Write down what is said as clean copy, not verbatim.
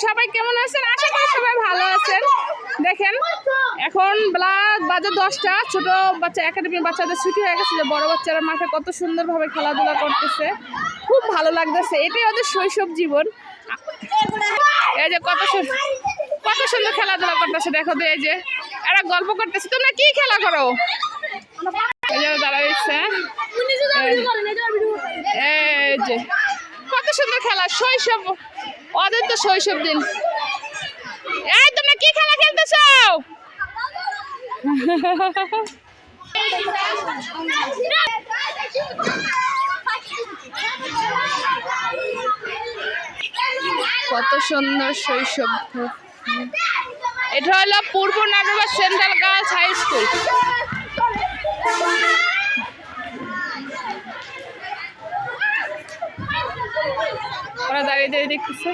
সবাই কেমন আছেন? আশা করি সবাই ভালো আছেন। দেখেন এখন বাজে 10টা, ছোট বাচ্চা একাডেমির বাচ্চাদের ছুটি হয়ে গেছে, যে বড় বাচ্চারা মাঠে কত সুন্দরভাবে খেলাধুলা করতেছে, খুব ভালো লাগতেছে। এটাই ওদের শৈশব জীবন। এই যে কত সুন্দর খেলাধুলা করতেছে, দেখো তো। এই যে এরা গল্প করতেছে। তোমরা কি খেলা করো? এই যে দাঁড়াইছে, এই যে কত সুন্দর খেলা, শৈশব, ওদের তো শৈশব দিন। এই তোমরা কি খেলা খেলতেছ? কত সুন্দর শৈশব। এটা হলো পূর্ব Natore Central Girls High School. ওরা দাঁড়িয়ে দাঁড়িয়ে দেখতেছে।